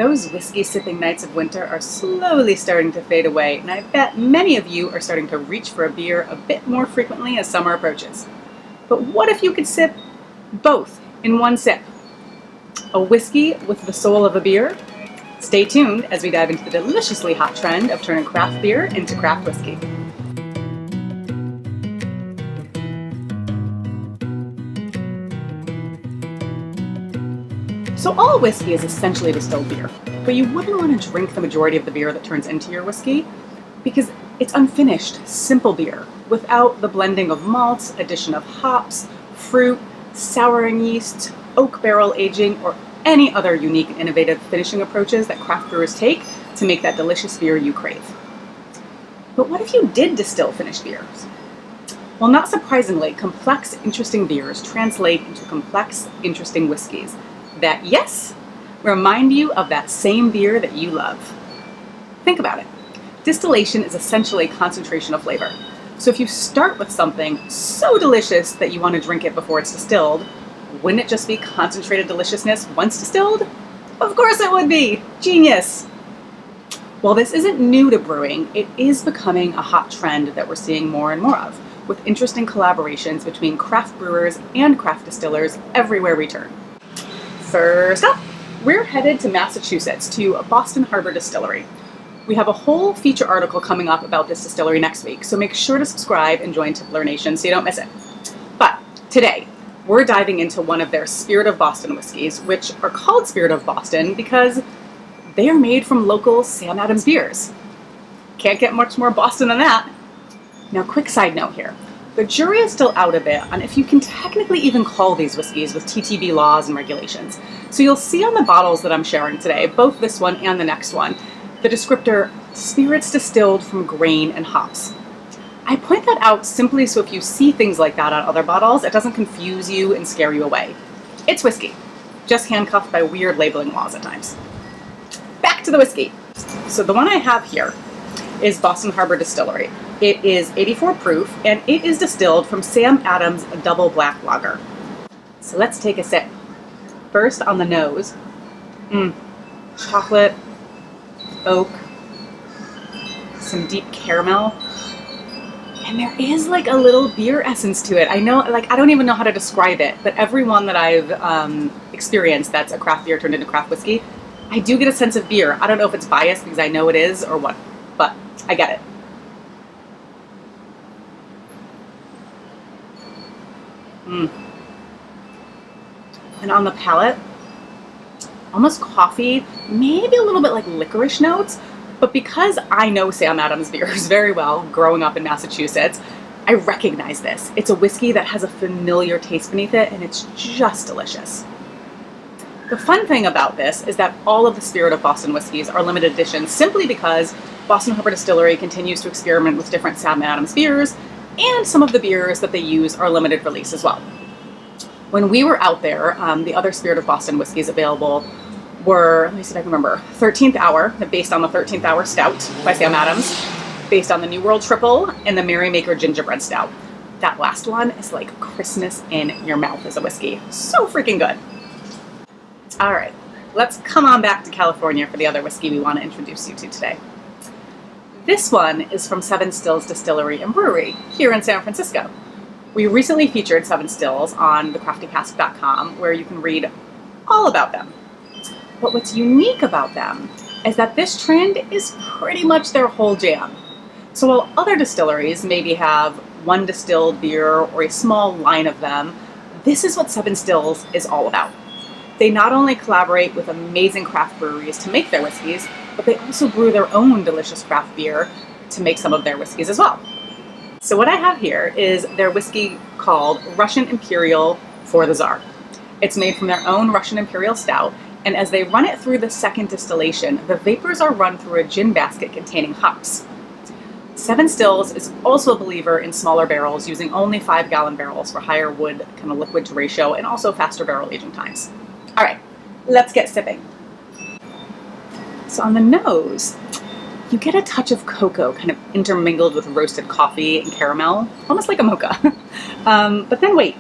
Those whiskey sipping nights of winter are slowly starting to fade away, and I bet many of you are starting to reach for a beer a bit more frequently as summer approaches. But what if you could sip both in one sip? A whiskey with the soul of a beer? Stay tuned as we dive into the deliciously hot trend of turning craft beer into craft whiskey. So all whiskey is essentially distilled beer, but you wouldn't want to drink the majority of the beer that turns into your whiskey because it's unfinished, simple beer without the blending of malts, addition of hops, fruit, souring yeasts, oak barrel aging, or any other unique and innovative finishing approaches that craft brewers take to make that delicious beer you crave. But what if you did distill finished beers? Well, not surprisingly, complex, interesting beers translate into complex, interesting whiskeys that, yes, remind you of that same beer that you love. Think about it. Distillation is essentially concentration of flavor. So if you start with something so delicious that you want to drink it before it's distilled, wouldn't it just be concentrated deliciousness once distilled? Of course it would be! Genius! While this isn't new to brewing, it is becoming a hot trend that we're seeing more and more of, with interesting collaborations between craft brewers and craft distillers everywhere we turn. First up, we're headed to Massachusetts to Boston Harbor Distillery. We have a whole feature article coming up about this distillery next week, so make sure to subscribe and join Tippler Nation so you don't miss it. But today, we're diving into one of their Spirit of Boston whiskeys, which are called Spirit of Boston because they are made from local Sam Adams beers. Can't get much more Boston than that. Now, quick side note here. The jury is still out a bit on if you can technically even call these whiskeys with TTV laws and regulations. So you'll see on the bottles that I'm sharing today, both this one and the next one, the descriptor, spirits distilled from grain and hops. I point that out simply so if you see things like that on other bottles, it doesn't confuse you and scare you away. It's whiskey, just handcuffed by weird labeling laws at times. Back to the whiskey. So the one I have here is Boston Harbor Distillery. It is 84 proof, and it is distilled from Sam Adams Double Black Lager. So let's take a sip. First on the nose. Chocolate, oak, some deep caramel, and there is like a little beer essence to it. I know, I don't even know how to describe it, but every one that I've experienced that's a craft beer turned into craft whiskey, I do get a sense of beer. I don't know if it's biased because I know it is or what, but I get it. And on the palate, almost coffee, maybe a little bit like licorice notes, but because I know Sam Adams beers very well, growing up in Massachusetts, I recognize this. It's a whiskey that has a familiar taste beneath it, and it's just delicious. The fun thing about this is that all of the Spirit of Boston whiskeys are limited editions simply because Boston Harbor Distillery continues to experiment with different Sam Adams beers, and some of the beers that they use are limited release as well. When we were out there, the other Spirit of Boston whiskeys available were, let me see if I can remember, 13th Hour, based on the 13th Hour Stout by Sam Adams, based on the New World Triple, and the Merrymaker Gingerbread Stout. That last one is like Christmas in your mouth as a whiskey. So freaking good. All right, let's come on back to California for the other whiskey we want to introduce you to today. This one is from Seven Stills Distillery and Brewery here in San Francisco. We recently featured Seven Stills on thecraftycask.com, where you can read all about them. But what's unique about them is that this trend is pretty much their whole jam. So while other distilleries maybe have one distilled beer or a small line of them, this is what Seven Stills is all about. They not only collaborate with amazing craft breweries to make their whiskeys, but they also brew their own delicious craft beer to make some of their whiskeys as well. So what I have here is their whiskey called Russian Imperial for the Tsar. It's made from their own Russian Imperial Stout, and as they run it through the second distillation, the vapors are run through a gin basket containing hops. Seven Stills is also a believer in smaller barrels, using only 5-gallon barrels for higher wood kind of liquid to ratio and also faster barrel aging times. All right, let's get sipping. So on the nose, you get a touch of cocoa kind of intermingled with roasted coffee and caramel, almost like a mocha. But then wait,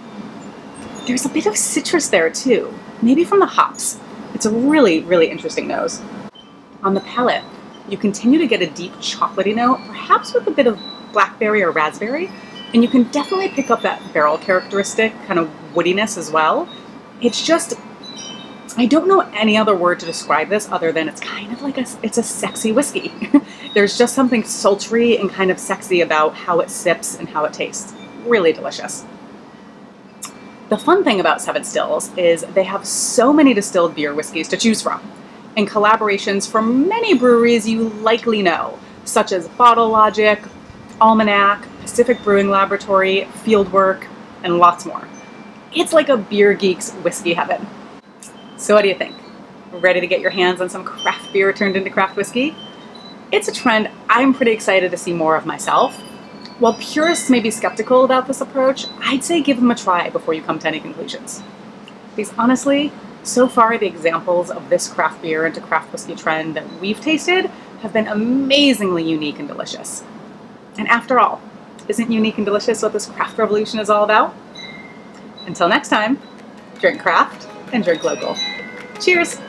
there's a bit of citrus there too, maybe from the hops. It's a really, really interesting nose. On the palate, you continue to get a deep chocolatey note, perhaps with a bit of blackberry or raspberry, and you can definitely pick up that barrel characteristic kind of woodiness as well. It's just, I don't know any other word to describe this other than it's kind of like it's a sexy whiskey. There's just something sultry and kind of sexy about how it sips and how it tastes. Really delicious. The fun thing about Seven Stills is they have so many distilled beer whiskeys to choose from, and collaborations from many breweries you likely know, such as Bottle Logic, Almanac, Pacific Brewing Laboratory, Fieldwork, and lots more. It's like a beer geek's whiskey heaven. So what do you think? Ready to get your hands on some craft beer turned into craft whiskey? It's a trend I'm pretty excited to see more of myself. While purists may be skeptical about this approach, I'd say give them a try before you come to any conclusions. Because honestly, so far the examples of this craft beer into craft whiskey trend that we've tasted have been amazingly unique and delicious. And after all, isn't unique and delicious what this craft revolution is all about? Until next time, drink craft and drink local. Cheers!